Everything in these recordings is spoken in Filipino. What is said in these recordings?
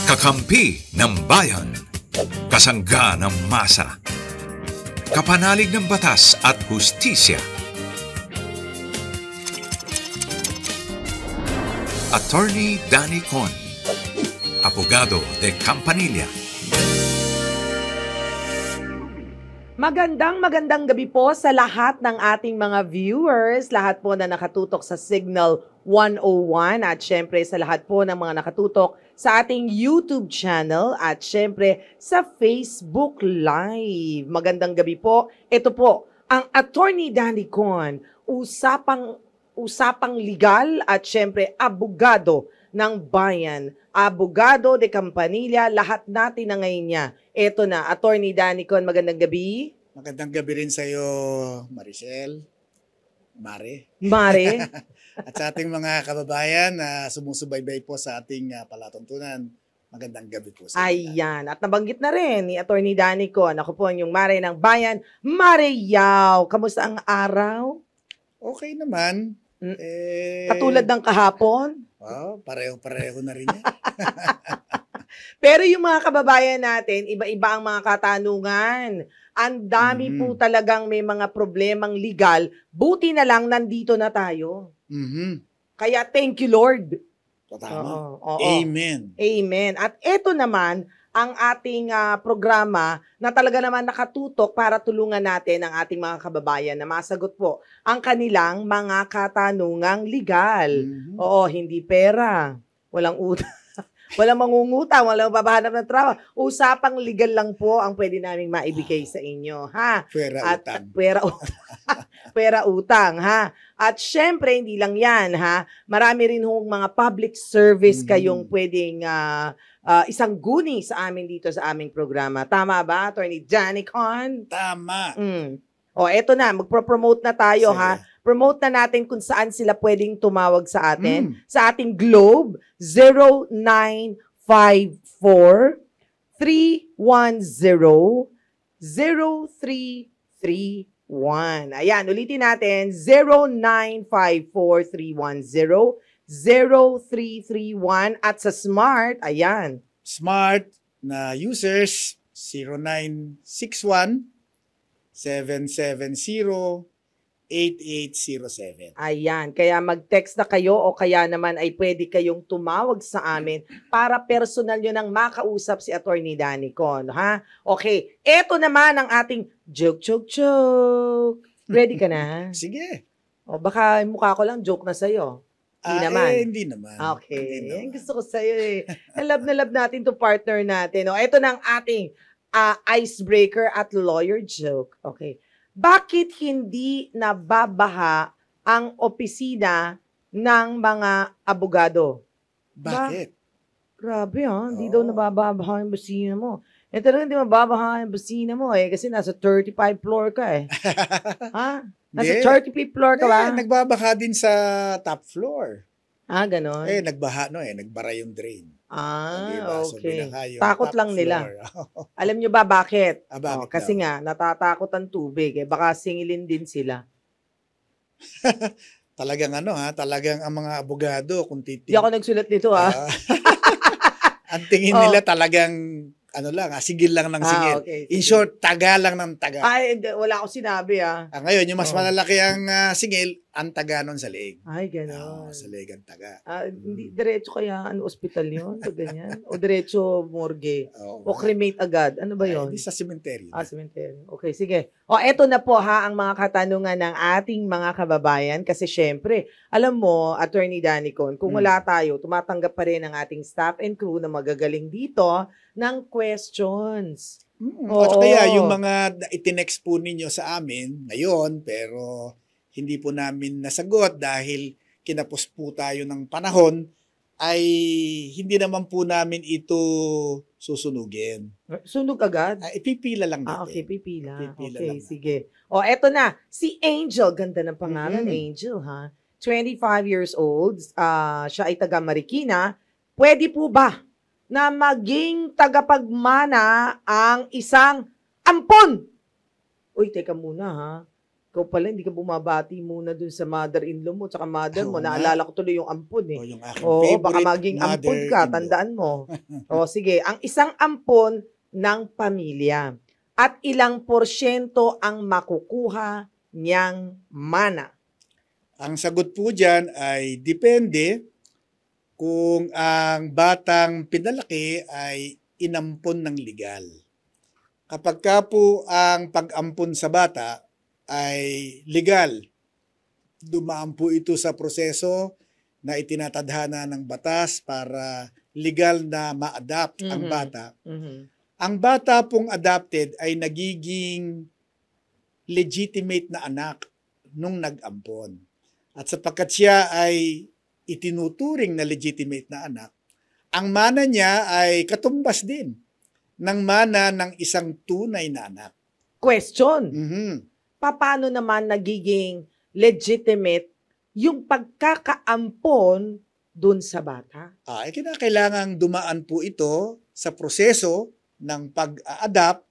Kakampi ng bayan. Kasangga ng masa. Kapanalig ng batas at hustisya. Attorney Danny Con. Abogado de Campanilla. Magandang gabi po sa lahat ng ating mga viewers, lahat po na nakatutok sa Signal 101 at syempre sa lahat po ng mga nakatutok sa ating YouTube channel at syempre sa Facebook Live. Magandang gabi po. Ito po ang Attorney Danny Con, usapang legal at syempre abogado ng bayan. Abogado de Campanilla, lahat natin na ngayon niya. Ito na, Attorney Danny Con, magandang gabi. Magandang gabi rin sa iyo, Maricel, Mare. At sa ating mga kababayan na sumusubaybay po sa ating palatuntunan, magandang gabi po sa inyo. Ayan, at nabanggit na rin ni Attorney Danny Con, ako po yung Mare ng Bayan, Mare Yao. Kamusta ang araw? Okay naman. Katulad ng kahapon? Wow, pareho-pareho na rin yan. Pero yung mga kababayan natin, iba-iba ang mga katanungan. Ang dami po talagang may mga problemang legal. Buti na lang nandito na tayo. Kaya thank you, Lord. Tama. Oo. Amen. Amen. At ito naman ang ating programa na talaga naman nakatutok para tulungan natin ang ating mga kababayan na masagot po ang kanilang mga katanungang legal. Oo, hindi pera, walang utang. Walang mangungutang, walang babahanap ng trabaho. Usapang legal lang po ang pwede naming maibigay sa inyo, ha? Pera utang, ha? At syempre, hindi lang yan, ha? Marami rin hong mga public service kayong pwedeng isang guni sa amin dito sa aming programa. Tama ba, Attorney Danny Con? Tama. O, eto na, magpro-promote na tayo, ha? Promote na natin kung saan sila pwedeng tumawag sa atin. Sa ating Globe, 0954-310-0331. Ayan, ulitin natin, 0954-310-0331. At sa Smart, ayan. Smart na users, 0961-770-8807. Ayan, kaya mag-text na kayo o kaya naman ay pwede kayong tumawag sa amin para personal nyo nang makausap si Attorney Danny Con, ha? Okay, eto naman ang ating joke. Ready ka na? Sige. O baka mukha ko lang joke na sa'yo. Hindi naman. Hindi naman. Okay, Hindi naman. yan gusto ko sa'yo eh. na love natin to partner natin. O, eto na ang ating icebreaker at lawyer joke. Okay. Bakit hindi nababaha ang opisina ng mga abogado? Bakit? Grabe hindi daw nababaha yung opisina mo. Talagang hindi mababaha yung opisina mo kasi nasa 35 floor ka eh. Ha? Nasa 35 floor ka ba? Nagbabaha din sa top floor. Ganon. Nagbaha nagbara yung drain. Diba? So, Okay. Takot lang nila. Alam nyo ba bakit? Bakit Kasi daw? nga, natatakot ang tubig. Baka singilin din sila. Talagang talagang ang mga abogado, kung Hindi ako nagsulat nito ang tingin nila talagang, sigil lang ng sigil. Okay, In sige. short, taga lang ng taga. Wala akong sinabi Ngayon, yung mas malalaki ang singil, ang taga nun sa leeg. Ay, gano'n. Sa leeg ang taga. Hindi, diretso kaya, ospital yun? O ganyan? O diretso morgue? Oo. O cremate agad? Ano ba yun? Hindi sa cemetery. Cemetery. Okay, sige. Eto na po ang mga katanungan ng ating mga kababayan kasi syempre, alam mo, Attorney Danny Con, kung wala tayo, tumatanggap pa rin ang ating staff and crew na magagaling dito ng questions. At kaya yung mga itinext po ninyo sa amin ngayon, pero hindi po namin nasagot dahil kinapos po tayo ng panahon, ay hindi naman po namin ito susunugin. Sunog agad? Ipipila lang natin. Okay, pipila. Pipila Okay, lang. sige. Eto na. Si Angel. Ganda ng pangalan, Angel, ha? 25 years old. Siya ay taga Marikina. Pwede po ba na maging tagapagmana ang isang ampon? Uy, teka muna, ha? Ikaw pala, hindi ka bumabati muna dun sa mother-in-law mo tsaka mother mo. Oo nga. Naalala ko tuloy yung ampon eh. O yung aking Oo, baka favorite maging ampon ka, mother-in-law. tandaan mo. O sige, ang isang ampon ng pamilya at ilang porsyento ang makukuha niyang mana. Ang sagot po dyan ay depende kung ang batang pinalaki ay inampon ng legal. Kapag ka po ang pag-ampon sa bata ay legal, dumaan po ito sa proseso na itinatadhana ng batas para legal na ma-adapt ang bata. Ang bata pong adopted ay nagiging legitimate na anak nung nag-ampon. At sapagkat siya ay itinuturing na legitimate na anak, ang mana niya ay katumbas din ng mana ng isang tunay na anak. Question, Mhm. paano naman nagiging legitimate yung pagkakaampon dun sa bata? Kinakailangang dumaan po ito sa proseso ng pag-a-adapt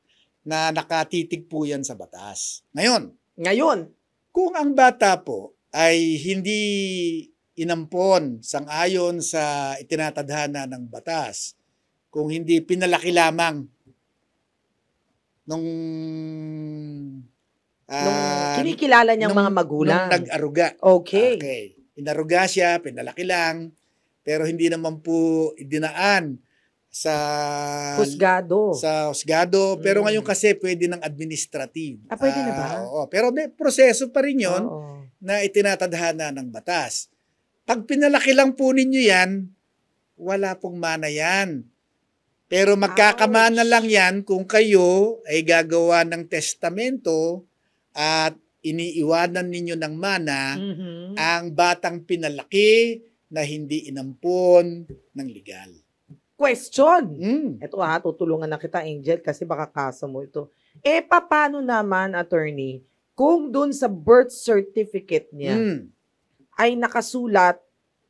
na nakatitig po yan sa batas. Ngayon, kung ang bata po ay hindi inampon sang-ayon sa itinatadhana ng batas, kung hindi pinalaki lamang nung kinikilala niyang mga magulang. nung nag-aruga. Okay. Inaruga siya, pinalaki lang, pero hindi naman po idinaan sa husgado. Pero ngayon kasi pwede ng administrative. Pwede na ba? Oo. Pero may proseso pa rin yun Oo. na itinatadhana ng batas. Pag pinalaki lang po ninyo yan, wala pong mana yan. Pero magkakamana lang yan kung kayo ay gagawa ng testamento at iniiwanan ninyo ng mana ang batang pinalaki na hindi inampon ng legal. Question. Ito tutulungan na kita, Angel, kasi baka kaso mo ito. Paano naman, attorney, kung dun sa birth certificate niya ay nakasulat,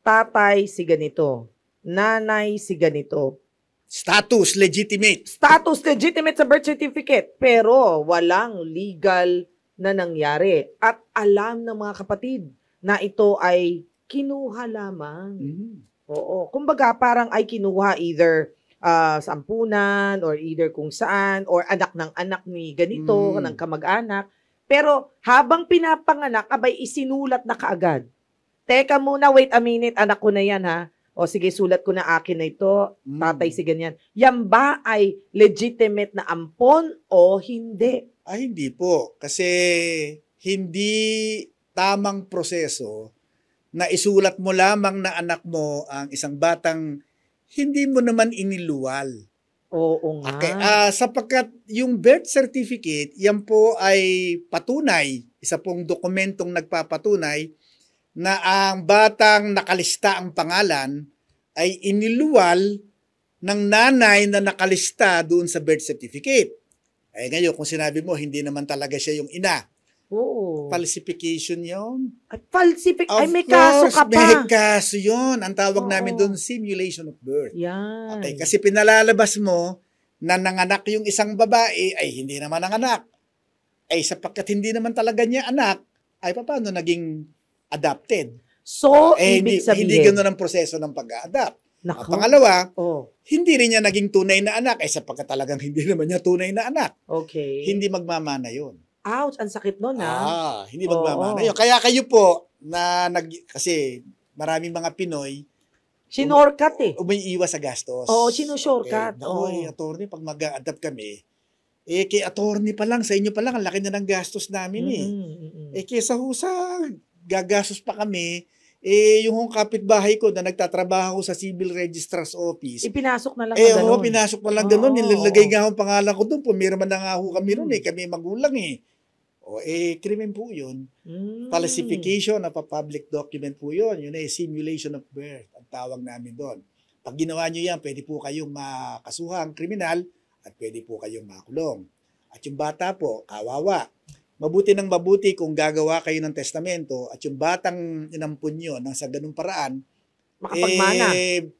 tatay si ganito, nanay si ganito. Status legitimate. Status legitimate sa birth certificate, pero walang legal na nangyari. At alam ng mga kapatid na ito ay kinuha lamang. Oo. Kumbaga, parang ay kinuha either sa ampunan or either kung saan or anak ng anak ni ganito, ng kamag-anak. Pero habang pinapanganak, abay isinulat na kaagad. Teka muna, wait a minute, anak ko na yan ha. O sige, sulat ko na akin na ito, tatay si ganyan. Yan ba ay legitimate na ampon o hindi? Hindi po. Kasi hindi tamang proseso na isulat mo lamang na anak mo ang isang batang hindi mo naman iniluwal. Oo nga. Okay. Sapagkat yung birth certificate, yan po ay patunay, isa pong dokumentong nagpapatunay na ang batang nakalista ang pangalan ay iniluwal ng nanay na nakalista doon sa birth certificate. Ngayon, kung sinabi mo, hindi naman talaga siya yung ina. Oo. Falsification yun. Ay, may kaso ka pa. May kaso yun. Ang tawag namin doon, simulation of birth. Yan. Okay, kasi pinalalabas mo na nanganak yung isang babae ay hindi naman nanganak. Sapagkat hindi naman talaga niya anak, ay paano naging adopted? So, ibig sabihin. Hindi ganoon ang proseso ng pag-a-adopt. Pangalawa, hindi rin niya naging tunay na anak sapagkat talagang hindi naman niya tunay na anak. Okay. Hindi magmamana yun. Ouch, ang sakit nun Hindi magmamana yun. Kaya kayo po, kasi maraming mga Pinoy, shortcut umiiwas sa gastos. Oo, shortcut. Attorney, pag mag-a-adapt kami, kay attorney pa lang, sa inyo pa lang, ang laki na ng gastos namin kaysa sa gagastos pa kami, yung kapitbahay ko na nagtatrabaho sa Civil Registrar's Office. Ipinasok na lang na gano'n. Pinasok na lang gano'n. Nilalagay nga ang pangalan ko doon. Pumirma na nga ho kami ron kami magulang krimen po yun. Falsification of a public document po yun. Yun simulation of birth. Ang tawag namin doon. Pag ginawa nyo yan, pwede po kayong makasuhang kriminal at pwede po kayong makulong. At yung bata po, kawawa. Mabuti ng mabuti kung gagawa kayo ng testamento at yung batang inampun nyo nang sa ganung paraan, makapagmana.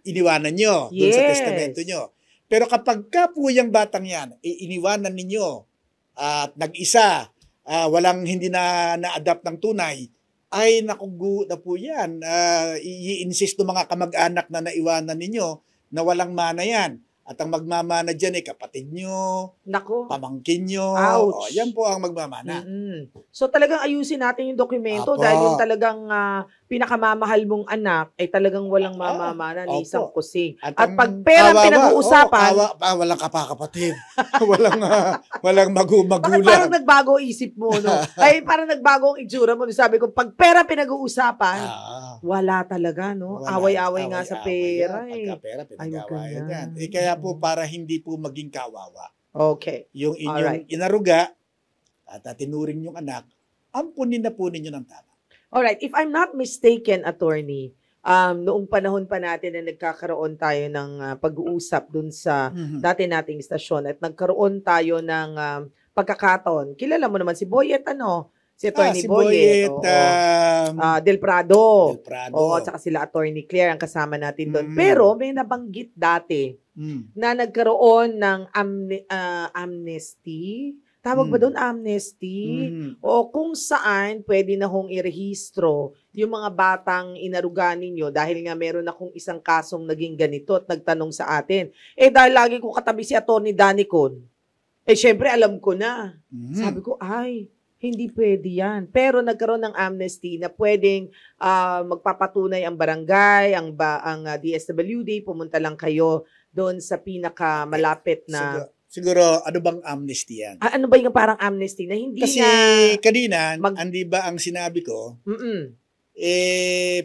Iniwanan nyo doon sa testamento nyo. Pero kapag ka po yung batang yan, iniwanan ninyo at nag-isa hindi na-adapt ng tunay, ay nakugu na po yan. I-insist ng mga kamag-anak na naiwanan ninyo na walang mana yan. At ang magmamana dyan ay kapatid nyo, Nako. pamangkin nyo. Ouch. Yan po ang magmamana. So talagang ayusin natin yung dokumento Apo. dahil yung talagang pinakamamahal mong anak ay talagang walang mamamana ni Opo. isang kusing. At At ang pag perang kawawa, pinag-uusapan, walang kapakapatid. walang bakit parang magulang. nagbago isip mo, no? Ay, parang nagbago ang itsura mo. Sabi ko, pag pera pinag-uusapan, wala talaga, no? Wala. Away-away nga sa pera, yan. eh. Pagka pera, pinag-awayan maganda. yan. Kaya po, para hindi po maging kawawa, Okay. yung inyong inaruga at tinuring yung anak, ampunin na po ninyo ng tama. Alright, if I'm not mistaken, attorney, noong panahon pa natin na nagkakaroon tayo ng pag-uusap dun sa dati nating istasyon at nagkaroon tayo ng pagkakataon. Kilala mo naman si Boyet, Si Attorney si Boyet. Del Prado. Del Prado. Oo, at saka sila Attorney Claire ang kasama natin doon. Mm. Pero may nabanggit dati na nagkaroon ng amnesty. Tawag ba doon amnesty? O kung saan pwede na hong irehistro yung mga batang inaruga ninyo dahil nga meron akong isang kasong naging ganito at nagtanong sa atin. Dahil lagi ko katabi si Attorney Danicon. Syempre alam ko na. Sabi ko, hindi pwede yan. Pero nagkaroon ng amnesty na pwedeng magpapatunay ang barangay, ang DSWD, pumunta lang kayo doon sa pinakamalapit na... Siguro, ano bang amnesty yan? Ano ba yung parang amnesty na hindi Kasi na... kanina, hindi ba ang sinabi ko,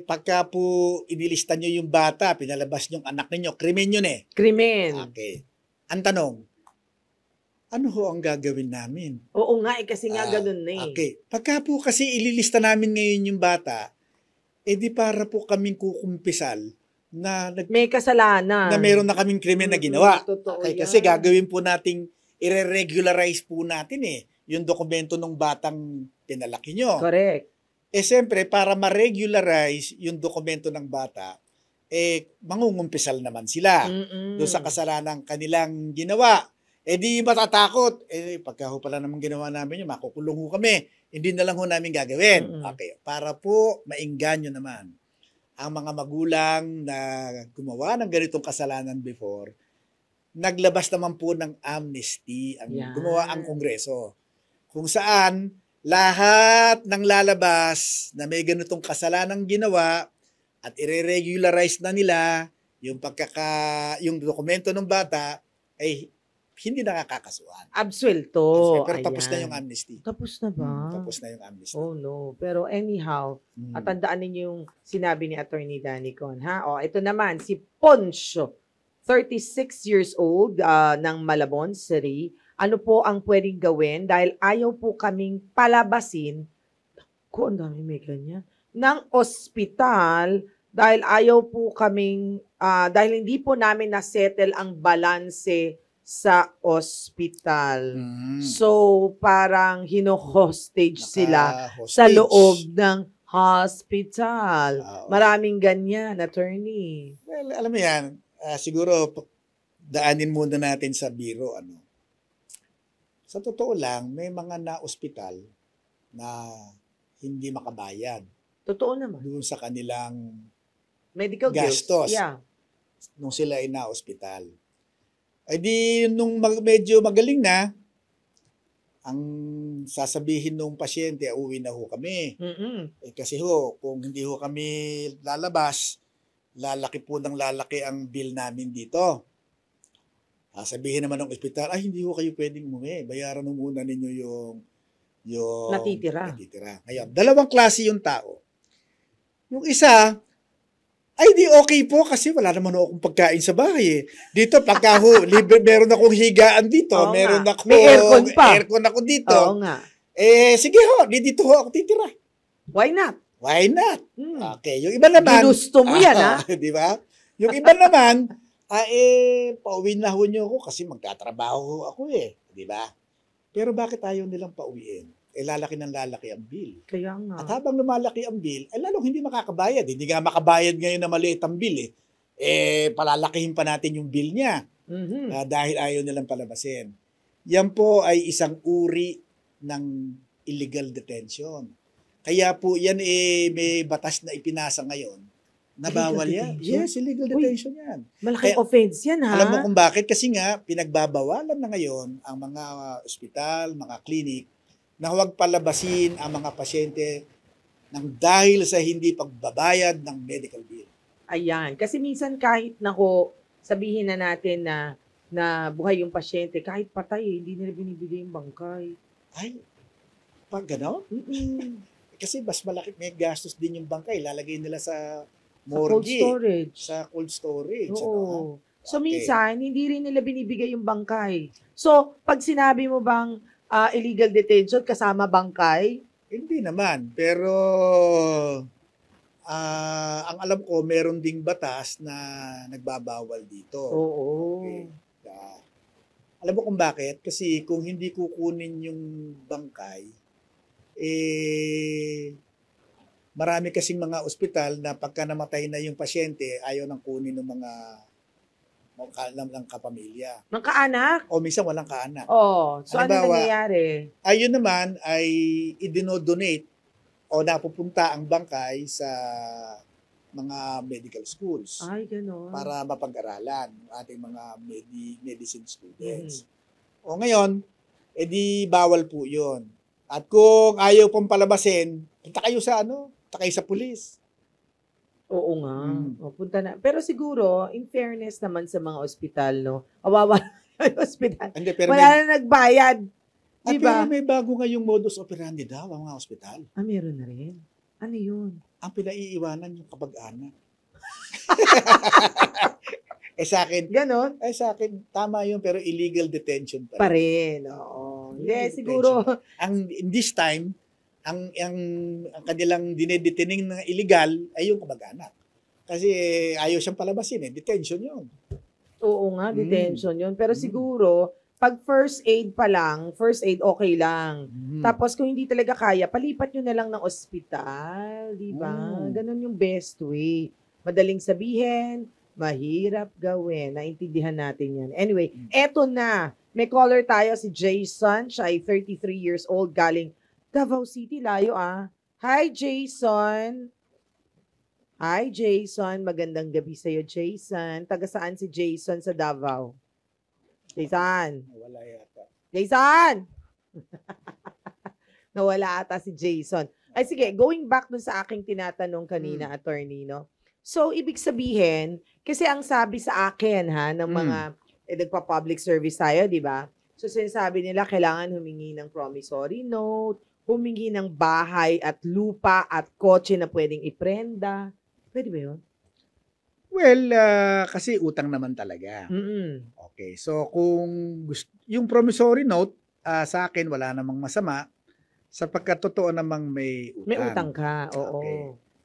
pagka po inilista nyo yung bata, pinalabas yung anak ninyo, krimen yun eh. Krimen. Okay. Ang tanong, ano ho ang gagawin namin? Oo nga, kasi nga ganun na eh. Okay. Pagka po kasi ililista namin ngayon yung bata, di para po kaming kukumpisal na may kasalanan. Na meron na kaming krimen na ginawa. Totoo Okay, kasi gagawin po nating i-regularize po natin yung dokumento ng batang pinalaki nyo. Correct. Siyempre, para ma-regularize yung dokumento ng bata, mangungumpisal naman sila doon sa kasalanan kanilang ginawa. Di matatakot. Pagka ho pala naman ginawa namin yun, makukulong ho kami. Hindi na lang ho namin gagawin. Okay. Para po maingganyo naman ang mga magulang na gumawa ng ganitong kasalanan before, naglabas naman po ng amnesty, gumawa ang Kongreso. Kung saan, lahat ng lalabas na may ganitong kasalanang ginawa at i-regularize na nila yung dokumento ng bata, ay hindi nakakakasuhan. Absuelto. Pero tapos na yung amnesty. Tapos na ba? Tapos na yung amnesty. Oh no. Pero anyhow, at tandaan ninyo yung sinabi ni Attorney Danicon. Ito naman, si Poncho, 36 years old, ng Malabon City. Ano po ang pwedeng gawin? Dahil ayaw po kaming palabasin, ang dami may ganyan, ng ospital, dahil ayaw po kaming, dahil hindi po namin na-settle ang balanse sa ospital. So, parang hino-hostage sila sa loob ng hospital. Maraming ganyan, attorney. Well, alam mo yan, siguro daanin muna natin sa biro. Sa totoo lang, may mga na-ospital na hindi makabayad. Totoo naman. Doon sa kanilang medical gastos. Yeah. Nung sila ay na-ospital. Di nung medyo magaling na, ang sasabihin nung pasyente, uwi na ho kami. Kasi kung hindi ho kami lalabas, lalaki po ng lalaki ang bill namin dito. Sabihin naman ng ospital, hindi ho kayo pwedeng umuwi. Bayaran mo muna ninyo yung natitira. Ngayon, dalawang klase yung tao. Yung isa, di okay po kasi wala naman akong pagkain sa bahay. Dito, pagka meron akong higaan dito, meron akong may aircon ako dito. Oo nga. Sige dito ho ako titira. Why not? Why not? Okay, yung iba naman. Ginusto mo yan, Di ba? Yung iba naman, pauwi na ho nyo ako kasi magtatrabaho ako Di ba? Pero bakit ayaw nilang pauwiin? Lalaki ng lalaki ang bill. Kaya nga. At habang lumalaki ang bill, lalong hindi makakabayad. Hindi nga makabayad ngayon na maliit ang bill palalakihin pa natin yung bill niya. Dahil ayaw nilang palabasin. Yan po ay isang uri ng illegal detention. Kaya po yan may batas na ipinasa ngayon na bawal yan. detention? Yes, illegal detention yan. Malaking Kaya- offense yan, ha? Alam mo kung bakit? Kasi nga, pinagbabawalan na ngayon ang mga ospital, mga clinic, na huwag palabasin ang mga pasyente ng dahil sa hindi pagbabayad ng medical bill. Ayan. Kasi minsan kahit sabihin na natin na buhay yung pasyente, kahit patay, hindi nila binibigay yung bangkay. Ay, pag gano'n? Mm-mm. Kasi mas malaki, may gastos din yung bangkay. Lalagay nila sa Cold morgue, storage. sa cold storage. Ano? Oo. So, Okay. minsan, hindi rin nila binibigay yung bangkay. So, pag sinabi mo bang illegal detention, kasama bangkay? Hindi naman. Pero, ang alam ko, meron ding batas na nagbabawal dito. Oo. Okay. Alam mo kung bakit? Kasi kung hindi kukunin yung bangkay, marami kasing mga ospital na pagka namatay na yung pasyente, ayaw nang kunin ng mga ng kapamilya. Ng kaanak? O minsan walang kaanak. Oo. So, ano Halimbawa, nangyayari? Ayun naman ay idinodonate o napupunta ang bangkay sa mga medical schools Ay, gano'n. para mapag-aralan ng ating mga medicine students. Mm-hmm. O ngayon, edi bawal po 'yon. At kung ayaw pong palabasin, punta kayo sa pulis. Oo nga. Mm. O, punta na. Pero siguro, in fairness naman sa mga ospital, no? Awawa yung ospital. Hindi, pero Wala na nagbayad. Di ba? may bago ngayong modus operandi daw ang mga ospital. Meron na rin. Ano yun? Ang pinaiiwanan yung kapag-anak. Sa akin, tama yun, pero illegal detention Pa rin. Oo. Hindi, Illegal siguro. In this time, ang kanilang dinedetining na illegal ay yung kamag-anak. Kasi ayaw siyang palabasin detention yun. Oo nga, detention yun. Pero Mm. siguro, pag first aid pa lang, first aid okay lang. Tapos kung hindi talaga kaya, palipat nyo na lang ng ospital. Di ba? Ganun yung best way. Madaling sabihin, mahirap gawin. Naintindihan natin yan. Anyway, eto na. May caller tayo, si Jason. Siya ay 33 years old, galing Davao City. Layo Hi, Jason. Hi, Jason. Magandang gabi sa'yo, Jason. Taga saan si Jason sa Davao? Jason. Wala yata. Jason! Nawala ata si Jason. Ay sige, going back dun sa aking tinatanong kanina, attorney, no? So, ibig sabihin, kasi ang sabi sa akin, ng mga, nagpa-public service tayo, di ba? So, sinasabi nila, kailangan humingi ng promissory note, humingi ng bahay at lupa at kotse na pwedeng iprenda. Pwede ba yun? Well, kasi utang naman talaga. Mm-mm. Okay, so kung yung promissory note, sa akin wala namang masama sapagkat totoo namang may utang. May utang ka, oo. Okay.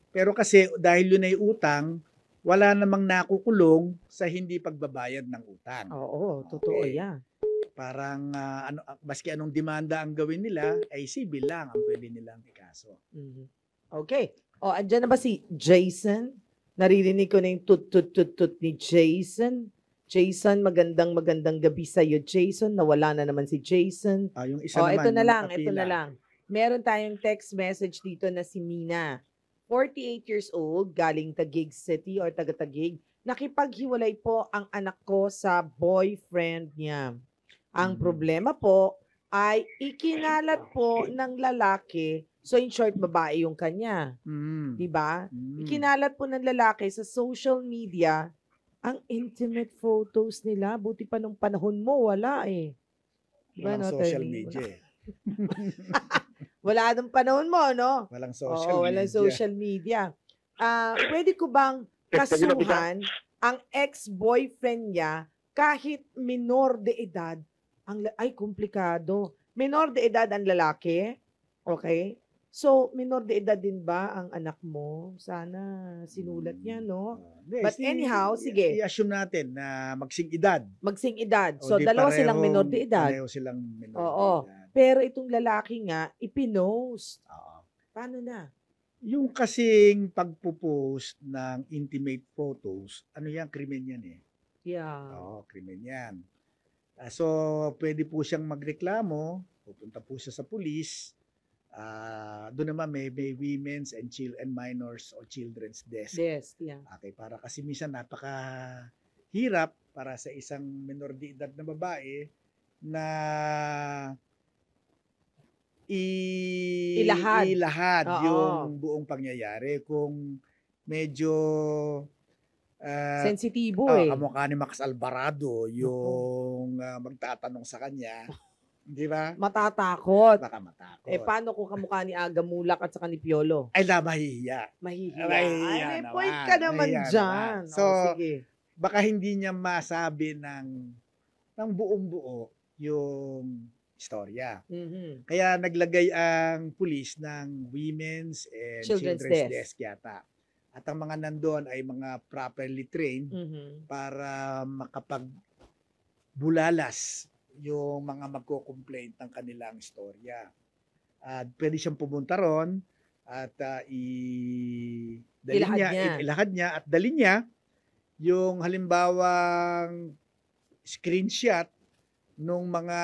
Pero kasi dahil yun ay utang, wala namang nakukulong sa hindi pagbabayad ng utang. Oo, totoo Okay. yan. Parang maski anong demanda ang gawin nila, ay civil lang ang pwede nilang ikaso. Mhm. Okay. O, andyan na ba si Jason? Naririnig ko na yung tut-tut-tut-tut ni Jason. Jason, magandang gabi sa iyo, Jason. Nawala na naman si Jason. Yung isa naman, Ito na yung lang, ito nakapila. na lang. Meron tayong text message dito na si Mina. 48 years old, galing Taguig City or taga-Taguig. Nakipaghiwalay po ang anak ko sa boyfriend niya. Ang problema po ay ikinalat po ng lalaki. So in short, babae yung kanya. Mm. Di ba? Mm. Ikinalat po ng lalaki sa social media ang intimate photos nila. Buti pa nung panahon mo, wala eh. Di ba, Walang no, social attorney? media. Wala nung panahon mo, no? Walang social Oo, media. walang social media. Pwede ko bang kasuhan ang ex-boyfriend niya kahit minor de edad? Ay, komplikado. Minor de edad ang lalaki. Okay? So, minor de edad din ba ang anak mo? Sana sinulat niya, no? But anyhow, sige. I-assume natin na magsing edad. Magsing edad. O So, di dalawa silang minor de edad. Pareho silang minor Oo. de edad. Pero itong lalaki nga, ipinost. Oo. Paano na? Yung kasing pagpo-post ng intimate photos, ano yan? Krimen yan eh. Yeah. Oo, krimen yan. So, pwede po siyang magreklamo, pupunta po siya sa pulis, Doon naman may women's and minors o children's desk. Yes, yeah. Okay, para kasi minsan napakahirap para sa isang menor de edad na babae na ilahad Oo. yung buong pangyayari kung medyo Sensitibo kamukha ni Max Alvarado yung magtatanong sa kanya. Di ba? Matatakot. Baka matakot. Paano kung kamukha ni Aga Mulak at saka ni Piolo? Ay, mahihiya. Mahihiya. Mahihiya Ay, may naman. point ka naman Mahihiya dyan. naman. So, sige. Baka hindi niya masabi ng buong-buo yung istorya. Mhm. Kaya naglagay ang pulis ng women's and Children's children's desk. desk yata. At ang mga nandoon ay mga properly trained Mhm. para makapagbulalas yung mga magko-complain ng kanilang istorya. At pwede siyang pumunta ron at ilahad niya at dalhin niya yung halimbawang screenshot nung mga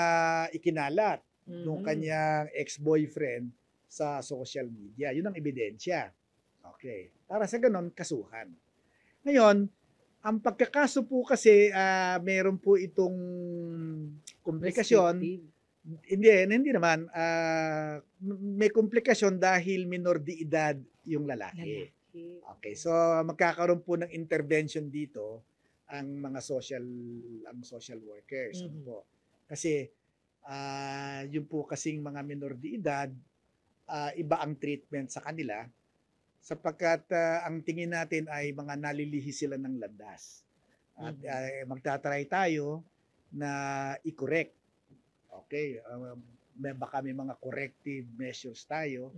ikinalat nung kanyang ex-boyfriend sa social media. Yun ang ebidensya. Okay. Para sa ganon, kasuhan. Ngayon, ang pagkakaso po kasi meron po itong komplikasyon. Hindi naman. May komplikasyon dahil minor de edad yung lalaki. Okay, so magkakaroon po ng intervention dito ang mga social workers. Mhm. Po. Kasi yung po kasing mga minor de edad, iba ang treatment sa kanila sapagkat ang tingin natin ay mga nalilihi sila ng landas. At magtatry tayo na i-correct. Okay, baka may mga corrective measures tayo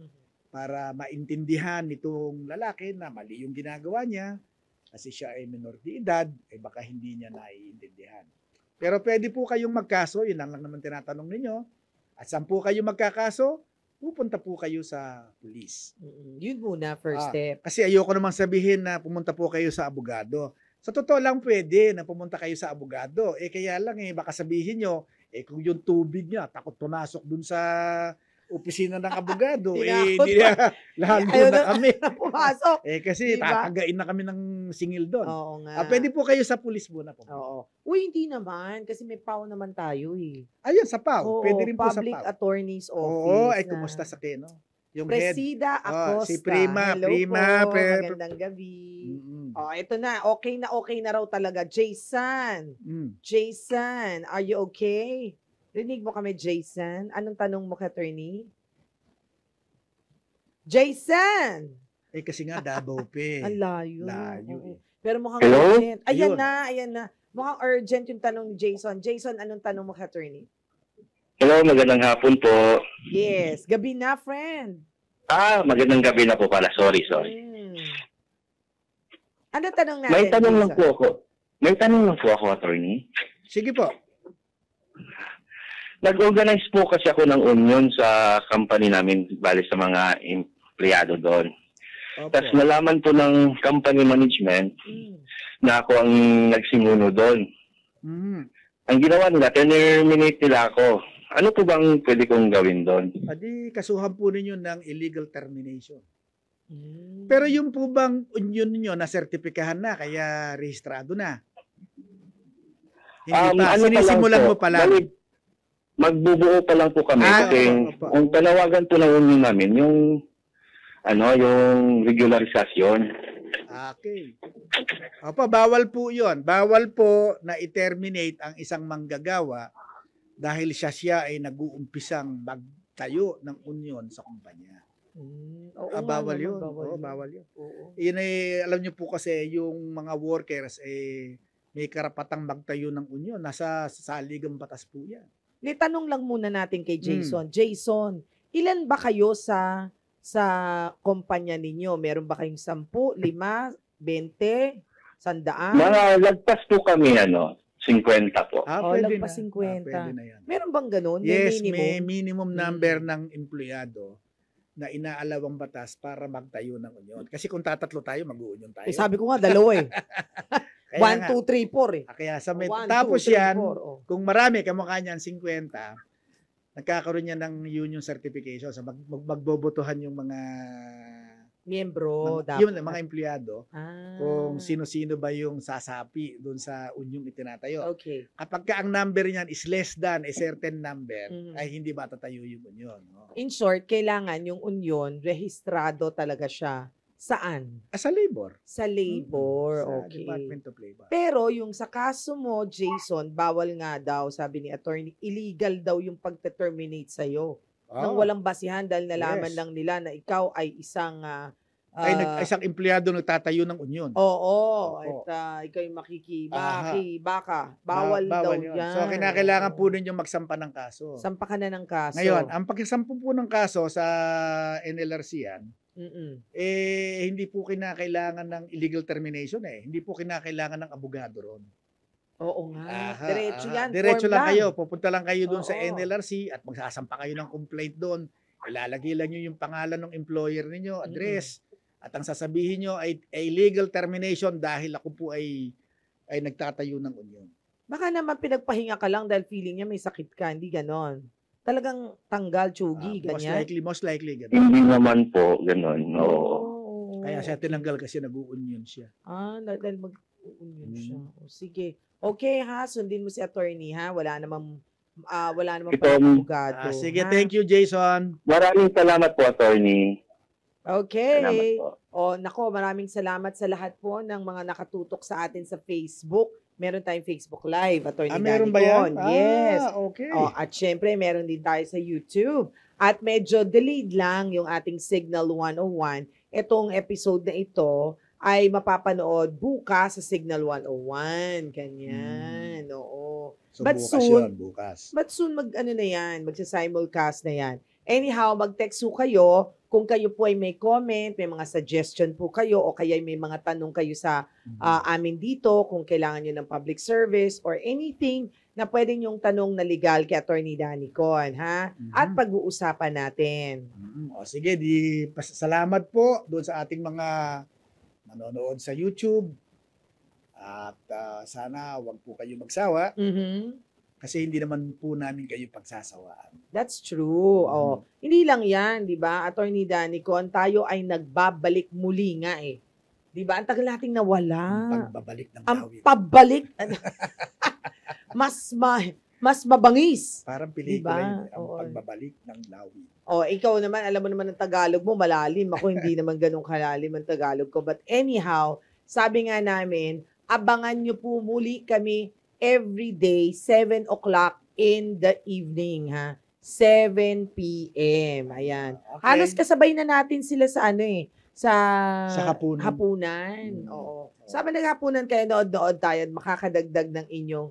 para maintindihan nitong lalaki na mali yung ginagawa niya kasi siya ay minor de edad, baka hindi niya naiintindihan. Pero pwede po kayong magkaso, yun lang naman tinatanong ninyo. At saan po kayo magkakaso? Pupunta po kayo sa pulis. Yun muna, first step. Kasi ayoko namang sabihin na pumunta po kayo sa abogado. Sa totoo lang pwede na pumunta kayo sa abogado. Kaya lang baka sabihin nyo, kung yung tubig niya, takot pumasok dun sa opisina ng abogado, hindi na, lalo na kami. Pumasok. Kasi diba? tatagain na kami ng singil doon. Oo nga. Pwede po kayo sa pulis muna po. Oo. Uy, hindi naman. Kasi may PAW naman tayo Ayun, sa PAW. Oo, Pwede rin po sa Public PAW. Attorney's Office. Kumusta sa Keno? Yung Presida Acosta. si Prima. Hello Prima. po. Magandang gabi. Ito na. Okay na raw talaga. Jason. Jason, are you okay? Rinig mo kami, Jason. Anong tanong mo, attorney? Jason! Kasi nga, Davao pa. Ang layo. Layo. Pero mukhang Hello? urgent. Ayan Ayun. na. Mukhang urgent yung tanong ni Jason. Jason, anong tanong mo, attorney? Hello, magandang hapon po. Yes. Gabi na, friend. Magandang gabi na po pala. Sorry. Ano tanong natin, May tanong lang Jason? po ako, attorney. Sige po. Nag-organize po kasi ako ng union sa company namin, bali sa mga empleyado doon. Tapos nalaman po ng company management na ako ang nagsimuno doon. Ang ginawa nila, terminate nila ako. Ano po bang pwede kong gawin doon? Adi, kasuhan po ninyo ng illegal termination. Pero yung po bang union ninyo na sertipikahan na, kaya rehistrado na? Hindi pa, sinisimulan mo pa lang. Magbubuo pa lang po kami kasi kung tanawagan po ng union namin yung regularisasyon. Okay. Bawal po 'yon. Bawal po na i-terminate ang isang manggagawa dahil siya ay nag-uumpisang magtayo ng union sa kumpanya. Bawal 'yun. Bawal 'yun. Yun alam niyo po kasi yung mga workers may karapatang magtayo ng union. Nasa saligang batas po 'yan. Tanong lang muna natin kay Jason. Jason, ilan ba kayo sa kumpanya ninyo? Meron ba kayong 10, 5, 20, 100? Mga lagpas po kami 50 po. Pwede lagpas na. 50. Pwede na yan. Meron bang ganun? Yes, minimum? may minimum number ng empleyado na inaalaw ang batas para magtayo ng union. Kasi kung tatatlo tayo, mag-union tayo. Sabi ko nga, dalawa 1, 2, 3, 4 Kaya sa One, tapos two, three, yan, four, kung marami, kamukha niyan 50, nagkakaroon niya ng union certification. So magbobotohan yung mga Miyembro, yung dapat. mga empleyado Ah. kung sino-sino ba yung sasapi doon sa unyong itinatayo. Okay. Kapag ka ang number niyan is less than a certain number, Mhm. ay hindi matatayo yung union. No? In short, kailangan yung union, rehistrado talaga siya. Saan? Sa labor. Sa labor. Sa Okay. Department of Labor. Pero yung sa kaso mo, Jason, bawal nga daw, sabi ni attorney, illegal daw yung pagte-terminate sa'yo. Nang walang basihan dahil nalaman Yes. lang nila na ikaw ay isang isang empleyado nagtatayo ng union. oo, Opo. at ikaw yung Aha. makibaka. Bawal daw yun. yan. So, kinakailangan Oo. po ninyong magsampa ng kaso. Sampa ka na ng kaso. Ngayon, ang pagkasampu po ng kaso sa NLRC yan, Mm-mm. hindi po kinakailangan ng illegal termination eh. Hindi po kinakailangan ng abogado ron. Oo nga. Aha, Diretso aha. yan. Diretso form lang kayo. Pupunta lang kayo doon sa Oo. NLRC at magsasampa kayo ng complaint doon. Ilalagay lang nyo yung pangalan ng employer ninyo, address, at ang sasabihin nyo ay illegal termination dahil ako po ay nagtatayo ng union. Baka naman pinagpahinga ka lang dahil feeling niya may sakit ka. Hindi ganon. Talagang tanggal, tsugi, ganyan. Most likely, ganun. Hindi naman po, ganun. Oo. Oo. Kaya siya tinanggal kasi nag-union siya. Dahil mag-union siya. Mm. O, sige. Okay ha, sundin mo si attorney ha. Wala namang Ito, palang abogado. Sige, ha? thank you, Jason. Maraming salamat po, attorney. Okay. Salamat po. Nako, maraming salamat sa lahat po ng mga nakatutok sa atin sa Facebook. Meron tayong Facebook Live, Attorney Meron Danny ba yan? Con. Yes. Okay. At syempre, meron din tayo sa YouTube. At medyo delayed lang yung ating Signal 101. Itong episode na ito ay mapapanood bukas sa Signal 101. Ganyan. Oo. So, But bukas soon, yun, bukas. But soon magsa-simulcast na yan. Anyhow, mag-text po kayo kung kayo po ay may comment, may mga suggestion po kayo o kaya may mga tanong kayo sa amin dito kung kailangan nyo ng public service or anything na pwedeng yung tanong na legal kay Attorney Danny Con, ha? At pag-uusapan natin. Sige, salamat po doon sa ating mga nanonood sa YouTube. At sana wag po kayo magsawa kasi hindi naman po namin kayo pagsasawaan. That's true. Hindi lang yan, di ba? Attorney Danny Con, tayo ay nagbabalik muli nga eh. Di ba? Ang tagal nating nawala. Ang pagbabalik ng Ang lawit. pabalik. mas mabangis. Parang pelikula Diba? yun, ang Oo. pagbabalik ng lawit. Ikaw naman, alam mo naman ang Tagalog mo, malalim. Ako hindi naman ganun kalalim ang Tagalog ko. But anyhow, sabi nga namin, abangan nyo po muli kami every day, 7 o'clock in the evening, ha? 7 p.m. Ayan. Okay. Halos kasabay na natin sila sa sa hapunan. hapunan. Oo. Sabi naghapunan kayo, nood-nood tayo at makakadagdag ng inyong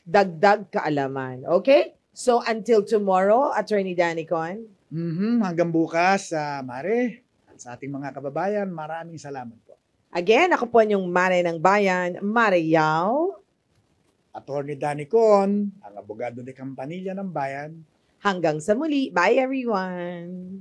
dagdag kaalaman. Okay? So, until tomorrow, Attorney Danny Con. Hanggang bukas, Mare, at sa ating mga kababayan, maraming salamat po. Again, ako po yung Mare ng Bayan, Mare Yao. Attorney Danny Con, ang abogado de Campanilla ng Bayan. Hanggang sa muli. Bye, everyone.